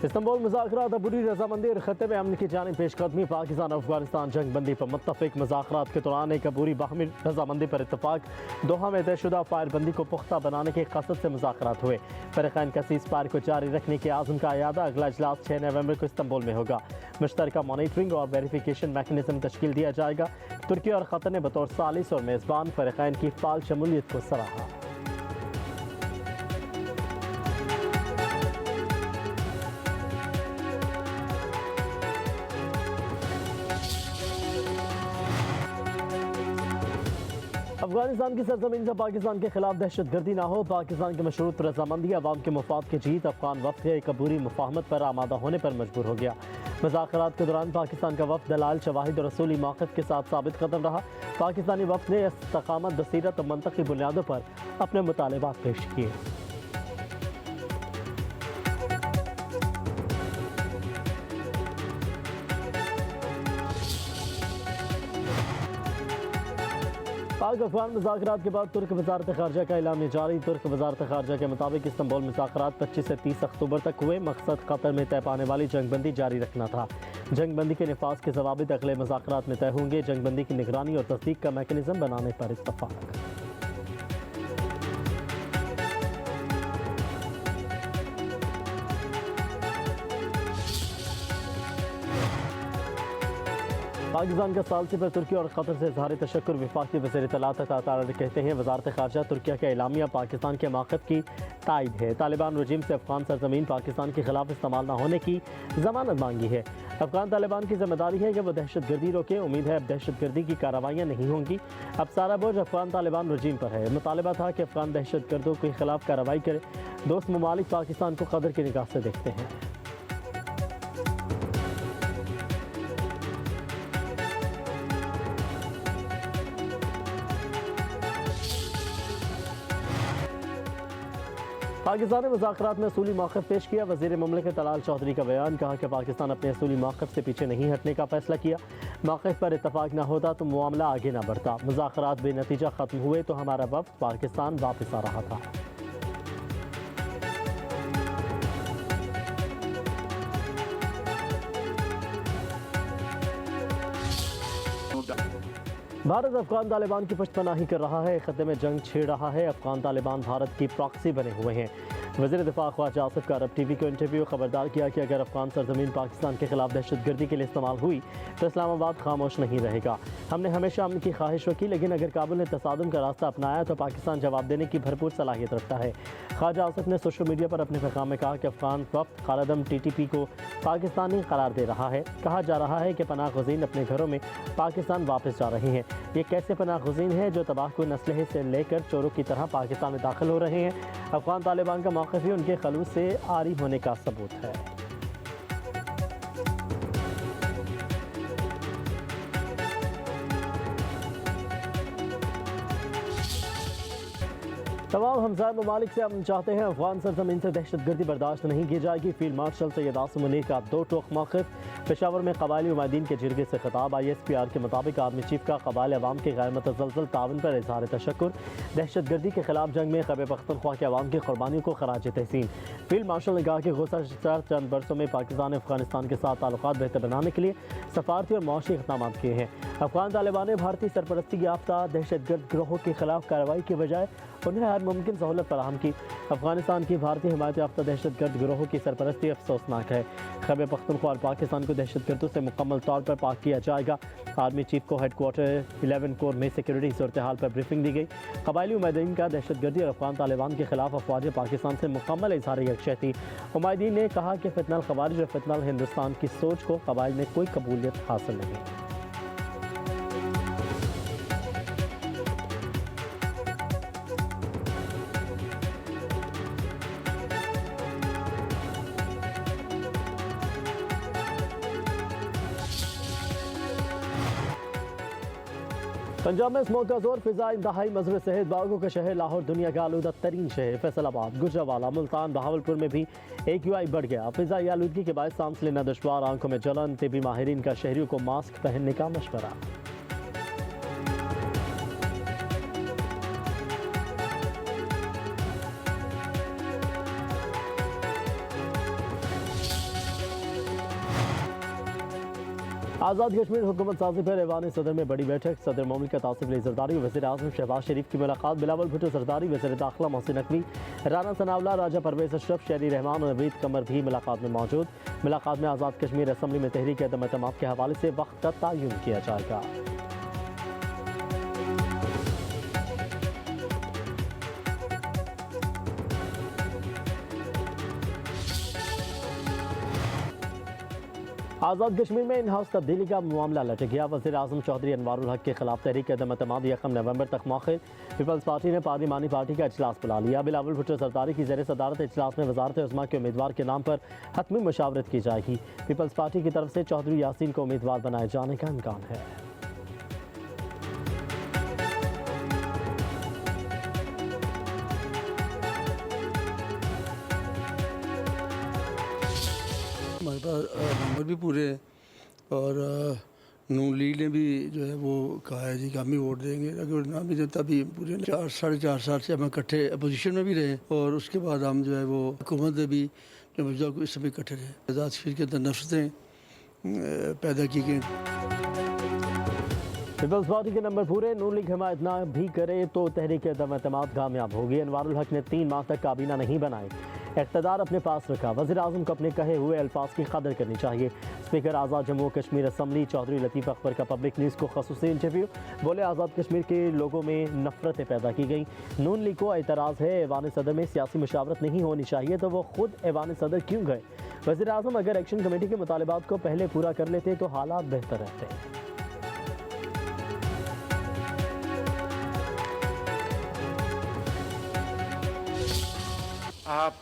Istanbul मुज़ाकरात अबूरी रजामंदी और खत्े में अमन की जानिब पेशकदमी। पाकिस्तान अफगानिस्तान जंग बंदी पर मुत्तफिक। मुज़ाकरात के दौरान एक अबूरी बाहमी रजामंदी पर इत्तफाक। दोहा में तयशुदा फायरबंदी को पुख्ता बनाने के कसद से मुज़ाकरात हुए। फ़रीक़ैन का सीज़ फायर को जारी रखने के आज़म का अयादा। अगला इजलास 6 नवंबर को इस्तांबुल में होगा। मुश्तरका मॉनिटरिंग और वेरिफिकेशन मैकेनिज्म तश्कील दिया जाएगा। तुर्की और क़तर ने बतौर सालिस और मेज़बान फ़रीक़ैन की फ़ाल शमूलियत को सराहा। अफगानिस्तान की सरजमीन से पाकिस्तान के खिलाफ दहशत गर्दी ना हो। पाकिस्तान की मशरूत रजामंदी अवाम के मफाद की जीत। अफगान वफ्द एक अबूरी मुफाहमत पर आमादा होने पर मजबूर हो गया। मुज़ाकरात के दौरान पाकिस्तान का वफ्द दलाल शवाहिद और रसूली मौक़िफ़ के साथ साबित कदम रहा। पाकिस्तानी वफ्द ने इस्तकामत, बसीरत और मंतकी बुनियादों पर अपने मुतालबात पेश किए। पाक अफगान मुज़ाकरात के बाद तुर्क वज़ारत ख़ारजा का ऐलान जारी। तुर्क वज़ारत ख़ारजा के मुताबिक इस्तांबुल मुज़ाकरात 25 से 30 अक्टूबर तक हुए। मकसद कतर में तय पाने वाली जंग बंदी जारी रखना था। जंग बंदी के नफाज के ज़वाबित अगले मुज़ाकरात में तय होंगे। जंग बंदी की निगरानी और तस्दीक का मैकेनिज़्म बनाने पर इत्तफ़ाक़। पाकिस्तान का सालसी पर तुर्की और कतर से इज़हार तशक्कुर। वफाकी वज़ीर इत्तलात अता कहते हैं वज़ारत ख़ारजा तुर्किया का एलामिया पाकिस्तान के मौक़िफ़ की तायद है। तालिबान रजीम से अफ़गान सरज़मीन पाकिस्तान के खिलाफ इस्तेमाल न होने की ज़मानत मांगी है। अफ़गान तालिबान की जिम्मेदारी है कि वह दहशत गर्दी रोके। उम्मीद है अब दहशत गर्दी की कार्रवाइयाँ नहीं होंगी। अब सारा बोझ अफ़गान तालिबान रजीम पर है। मुतालबा था कि अफ़गान दहशत गर्दों के खिलाफ कार्रवाई करे। दोस्त ममालिक पाकिस्तान को कदर की निगाह से देखते हैं। पाकिस्तान ने मुज़ाकरात में असूली मौक़िफ़ पेश किया। वज़ीर ममलिकत तलाल चौधरी का बयान। कहा कि पाकिस्तान अपने असूली मौक़िफ़ से पीछे नहीं हटने का फ़ैसला किया। मौक़िफ़ पर इत्तफ़ाक़ न होता तो मामला आगे न बढ़ता। मुज़ाकरात बेनतीजा ख़त्म हुए तो हमारा वफ़द पाकिस्तान वापस आ रहा था। भारत अफगान तालिबान की पश्तपनाही कर रहा है। खत्े में जंग छेड़ रहा है। अफगान तालिबान भारत की प्रॉक्सी बने हुए हैं। वज़ीर दिफ़ा ख्वाजा आसिफ का अरब टीवी को इंटरव्यू खबरदार किया कि अगर अफगान सरजमीन पाकिस्तान के खिलाफ दहशत गर्दी के लिए इस्तेमाल हुई तो इस्लामाबाद खामोश नहीं रहेगा। हमने हमेशा अमन की ख्वाहिश रखी, लेकिन अगर काबुल ने तसादुम का रास्ता अपनाया तो पाकिस्तान जवाब देने की भरपूर सलाहियत रखता है। ख्वाजा आसिफ ने सोशल मीडिया पर अपने पैगाम में कहा कि अफगान वफ्द कालादम TTP को पाकिस्तानी करार दे रहा है। कहा जा रहा है कि पनाह गुज़ीन अपने घरों में पाकिस्तान वापस जा रहे हैं। ये कैसे पनाह गुज़ीन है जो तबाहकुन असलहे से लेकर चोरों की तरह पाकिस्तान में दाखिल हो रहे हैं। अफगान तालिबान का मौक़िफ़ ही उनके खलूस से आरी होने का सबूत है। तमाम हमसाया ममालिक से अमन चाहते हैं। अफगान सरजमीन से दहशत गर्दी बर्दाश्त नहीं की जाएगी। फील्ड मार्शल सैयद आसिम मुनीर का दो टोक मौक़िफ़। पेशावर में कबायली उमायदीन के जिरगे से खिताब। ISPR के मुताबिक आर्मी चीफ का कबाइल अवाम के गैर मुतज़लज़ल तावन पर इज़हार तशक्कुर। दहशत गर्दी के खिलाफ जंग में ख़ैबर पख्तूनख्वा के अवाम की क़ुरबानियों को खराज तहसीन। फील्ड मार्शल ने कहा कि गुज़श्ता चंद बरसों में पाकिस्तान ने अफगानिस्तान के साथ ताल्लुकात बेहतर बनाने के लिए सफारती और मुआशी इक़दाम किए हैं। अफगान तालिबान ने भारतीय सरपरस्ती याफ्ता दहशत गर्द गिरोहों के खिलाफ कार्रवाई के बजाय उन्हें हर मुमकिन सहूलत फराहम की। अफगानिस्तान की भारतीय हिमायत याफ्ता दहशत गर्द गिरोहों की सरपरस्ती अफसोसनाक है। खैबर पख्तूनख्वा और पाकिस्तान को दहशत गर्दों से मुकम्मल तौर पर पाक किया जाएगा। आर्मी चीफ को हेडक्वार्टर 11 कोर में सिक्योरिटी सूरत हाल पर ब्रीफिंग दी गई। कबायली उमैदीन का दहशत गर्दी और अफगान तालिबान के खिलाफ अफवाज पाकिस्तान से मुकम्मल इज़हार यकजहती। उमैदीन ने कहा कि फितनल खवारिज और फितनल हिंदुस्तान की सोच को कबाइल में कोई कबूलियत हासिल नहीं। पंजाब में स्मोक का जोर। फिजा इंतहाई मजर सेहत। बागों का शहर लाहौर दुनिया का आलूदा तरीन शहर। फैसलाबाद, गुजरावाला, मुल्तान, बहावलपुर में भी AQI बढ़ गया। फिजाई आलूदगी के बाद सांस लेना दुश्वार, आंखों में जलन। तिबी माहिरीन का शहरियों को मास्क पहनने का मशवरा। आज़ाद कश्मीर हुकूमत साजी पर ऐवान सदर में बड़ी बैठक। सदर मुमलिकत आसिफ अली जरदारी, वज़ीर आज़म शहबाज शरीफ की मुलाकात। बिलावल भुट्टो जरदारी, वज़ीर दाखिला मोहसिन नकवी, राना सनाउल्लाह, राजा परवेज़ अशरफ, शहरी रहमान और नवीद कमर भी मुलाकात में मौजूद। मुलाकात में आज़ाद कश्मीर असम्बली में तहरीक अदम एतमाद के हवाले से वक्त का तयन किया जाएगा। आज़ाद कश्मीर में इन हाउस तब्दीली का मामला लटक गया। वज़ीर आज़म चौधरी अनवारुल हक के खिलाफ तहरीक अदम एतमाद 1 नवंबर तक मौखिर। पीपल्स पार्टी ने पार्लिमानी पार्टी का इजलास बुला लिया। बिलावल भुट्टो जरदारी की ज़ेर सदारत इजलास में वज़ारत उज़्मा के उम्मीदवार के नाम पर हतमी मशावरत की जाएगी। पीपल्स पार्टी की तरफ से चौधरी यासीन को उम्मीदवार बनाए जाने का इम्कान है। हमारे पास नंबर भी पूरे हैं और नून लीग ने भी जो है वो कहा है जी कि हम ही वोट देंगे। अगर ना भी देता भी पूरे 4-4.5 साल से हम इकट्ठे अपोजिशन में भी रहे और उसके बाद हम जो है वो हुकूमत में भी जो मौजूदा को इस समय इकट्ठे रहे। आज़ाद कश्मीर के अंदर नफरतें पैदा की गई। पीपल्स पार्टी के नंबर पूरे। नून लीग हिमायत ना भी करे तो तहरीक अदम एतमाद कामयाब होगी। अनवारुल हक ने 3 माह तक काबीना नहीं बनाई, इक़्तिदार अपने पास रखा। वज़ीर आज़म को अपने कहे हुए अल्फाज की कदर करनी चाहिए। स्पीकर आज़ाद जम्मू कश्मीर असम्बली चौधरी लतीफ़ अकबर का पब्लिक न्यूज़ को ख़ुसूसी इंटरव्यू। बोले, आज़ाद कश्मीर के लोगों में नफरतें पैदा की गई। नून लीग को एतराज़ है ऐवान सदर में सियासी मुशावरत नहीं होनी चाहिए तो वो खुद ऐवान सदर क्यों गए। वज़ीर आज़म अगर एक्शन कमेटी के मुतालबात को पहले पूरा कर लेते तो हालात बेहतर रहते। आप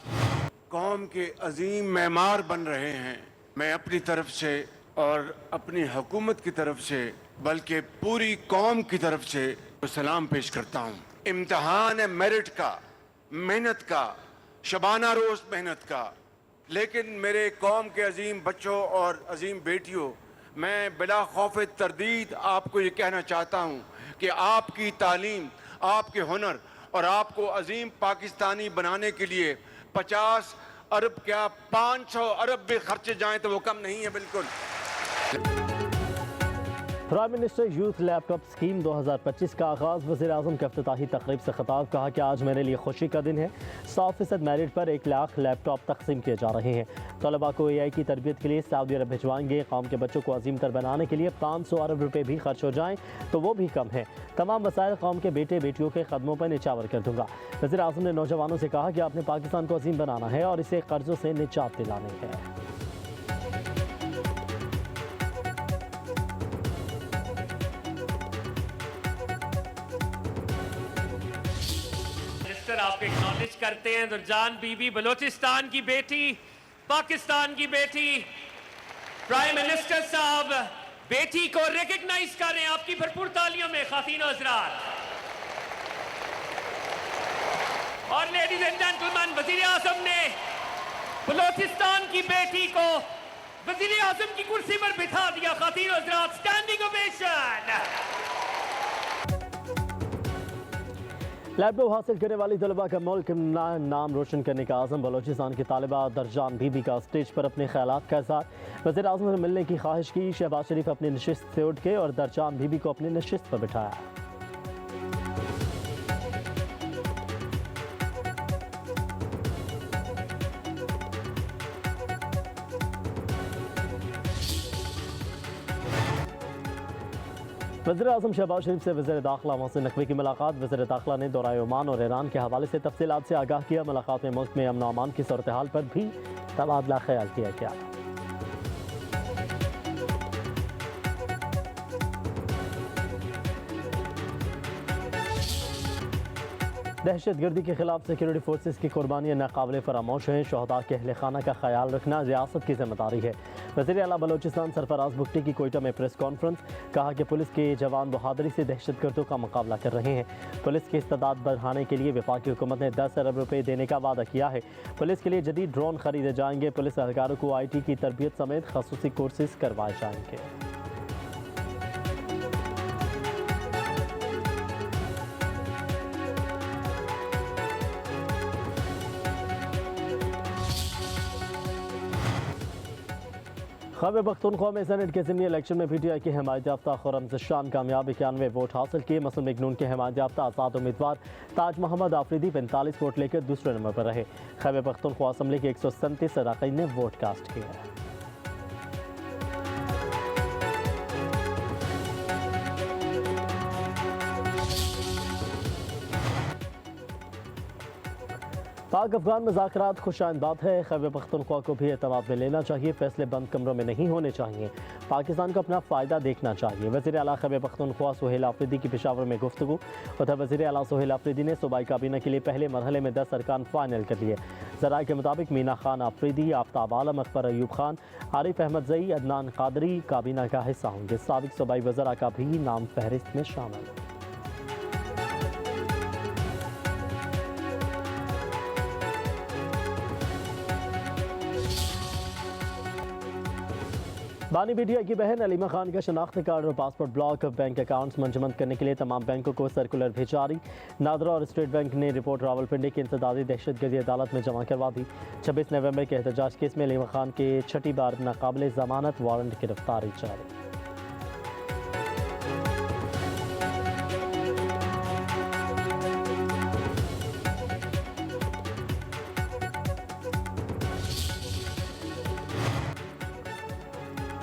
कौम के अजीम मेमार बन रहे हैं। मैं अपनी तरफ से और अपनी हुकूमत की तरफ से बल्कि पूरी कौम की तरफ से सलाम पेश करता हूँ। इम्तिहान है मेरिट का, मेहनत का, शबाना रोज मेहनत का। लेकिन मेरे कौम के अजीम बच्चों और अजीम बेटियों, मैं बिला खौफ तरदीद आपको ये कहना चाहता हूँ कि आपकी तालीम, आपके हुनर और आपको अजीम पाकिस्तानी बनाने के लिए 50 अरब क्या 500 अरब भी खर्चे जाएं तो वो कम नहीं है बिल्कुल। Prime minister youth laptop scheme 2025 का आगाज़। वज़ीर आज़म के इफ्तिताही तकरीब से खिताब। कहा कि आज मेरे लिए खुशी का दिन है। 100% मेरिट पर 1 लाख लैपटॉप तकसीम किए जा रहे हैं। तलबा को AI की तरबियत के लिए सऊदी अरब भिजवाएंगे। कौम के बच्चों को अजीम तर बनाने के लिए 500 अरब रुपये भी खर्च हो जाएं तो वो भी कम है। तमाम वसाइल कौम के बेटे बेटियों के कदमों पर निछावर कर दूंगा। वज़ीर आज़म ने नौजवानों से कहा कि आपने पाकिस्तान को अजीम बनाना है और इसे कर्जों से निजात दिलानी है। आप एक्नॉलेज करते हैं दुरजान बीबी, बलोचिस्तान की बेटी, पाकिस्तान की बेटी। प्राइम मिनिस्टर साहब बेटी को रिकॉग्नाइज कर रहे हैं आपकी भरपूर तालियों में खातिन हज़रात। और लेडीज एंड जेंटलमैन, वजीर आजम ने बलोचिस्तान की बेटी को वजीर आजम की कुर्सी पर बिठा दिया। खातिन हज़रात, स्टैंडिंग ओवेशन। लैपटॉप हासिल करने वाली तलबा का मुल्क नाम रोशन करने का आज़म। बलोचिस्तान की तालिबा दरजान बीबी का स्टेज पर अपने ख्यालात का इज़हार। वज़ीर आज़म से मिलने की ख्वाहिश की। शहबाज शरीफ अपनी नशिस्त से उठ के और दरजान बीबी को अपनी नशिस्त पर बिठाया। वज़ीर आज़म शहबाज शरीफ से वज़ीर दाखिला मोहसिन नकवी की मुलाकात। वज़ीर दाखिला ने दौराए ओमान और ईरान के हवाले से तफसीलात से आगाह किया। मुलाकात में मुल्क में अमन अमान की सूरत हाल पर भी तबादला ख्याल किया गया। दहशत गर्दी के खिलाफ सिक्योरिटी फोर्सेस की कुर्बानियाँ नाकाबिले फरामोश हैं। शहदा के अहल खाना का ख्याल रखना रियासत की जिम्मेदारी है। वज़ीर आला बलोचिस्तान सरफराज बुगटी की कोयटा में प्रेस कॉन्फ्रेंस। कहा कि पुलिस के जवान बहादुरी से दहशत गर्दों का मुकाबला कर रहे हैं। पुलिस की इस्तादाद बढ़ाने के लिए वफाकी हुकूमत ने 10 अरब रुपये देने का वादा किया है। पुलिस के लिए जदीद ड्रोन खरीदे जाएंगे। पुलिस एहलकारों को IT की तरबियत समेत खसूसी कोर्सेज करवाए जाएंगे। खैबर पख्तूनख्वा में सेनेट के ज़िमनी इलेक्शन में PTI की हिमायत याफ्ता खुर्रम ज़िशान कामयाब 91 वोट हासिल किए। मुस्लिम लीग नून के हिमायत याफ्ता आज़ाद उम्मीदवार ताज मोहम्मद आफरीदी 45 वोट लेकर दूसरे नंबर पर रहे। खैबर पख्तूनख्वा असम्बली के 137 अरकाइन ने वोट कास्ट किया। पाक अफगान मुज़ाकरात खुशाइंद बात है। खैबर पख्तूनख्वा को भी एतमाद में लेना चाहिए। फैसले बंद कमरों में नहीं होने चाहिए। पाकिस्तान को अपना फ़ायदा देखना चाहिए। वज़ीर आला खैबर पख्तूनख्वा सुहेल आफरीदी की पेशावर में गुफ्तगू। उधर वज़ीर आला सुहेल आफरीदी ने सूबाई काबीना के लिए पहले मरहले में 10 अरकान फाइनल कर लिए। ज़राए के मुताबिक मीना खान आफरीदी, आफ्ताब आलम, अकबर अयूब खान, आरिफ अहमद जई, अदनान कादरी काबीना का हिस्सा होंगे। साबिक सूबाई वज़रा का भी नाम फहरिस्त में शामिल है। बानी PTI की बहन अलीमा खान का शनाख्ती कार्ड और पासपोर्ट ब्लॉक बैंक अकाउंट्स मंजमद करने के लिए तमाम बैंकों को सर्कुलर भेजा रही। नादरा और स्टेट बैंक ने रिपोर्ट रावलपिंडी की इंसदादी दहशतगर्दी अदालत में जमा करवा दी। 26 नवंबर के एहतजाज केस में अलीमा खान के छठी बार नाकाबिले जमानत वारंट गिरफ्तारी जारी।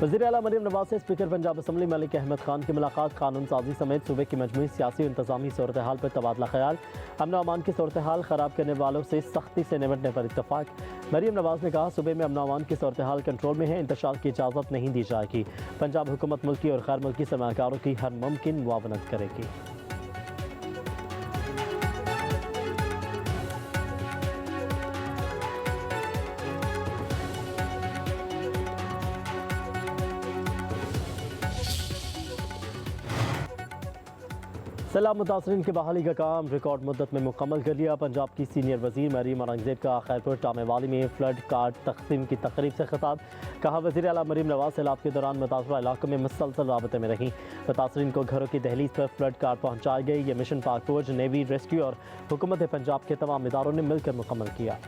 वज़ीर आला मरीम नवाज से स्पीकर पंजाब असम्बली मलिक अहमद खान की मुलाकात। कानून साजी समेत सूबे की मजमूई सियासी और इंतजामी सूरत हाल पर तबादला ख्याल। अमन व अमान की सूरत हाल ख़राब करने वालों से सख्ती से निपटने पर इत्तफाक। मरीम नवाज ने कहा सूबे में अमन व अमान की सूरत हाल कंट्रोल में है, इंतशार की इजाज़त नहीं दी जाएगी। पंजाब हुकूमत मुल्की और गैर मुल्की सरमाकारों की हर मुमकिन मुआवनत करेगी। सैलाब मुतासरीन की बहाली का काम रिकॉर्ड मुद्दत में मुकम्मल कर लिया। पंजाब की सीनियर वज़ीर मरीम औरंगज़ेब का खैरपुर टामेवाली में फ्लड कार्ड तकसीम की तकरीब से खिताब। कहा वज़ीर आला मरीम नवाज सैलाब के दौरान मुतासरा इलाकों में मुसलसल राबते में रहीं। मुतासरीन को घरों की दहलीज पर फ्लड कार्ड पहुँचाए गए। ये मिशन पाक फौज, नेवी, रेस्क्यू और हुकूमत पंजाब के तमाम इदारों ने मिलकर मुकम्मल किया।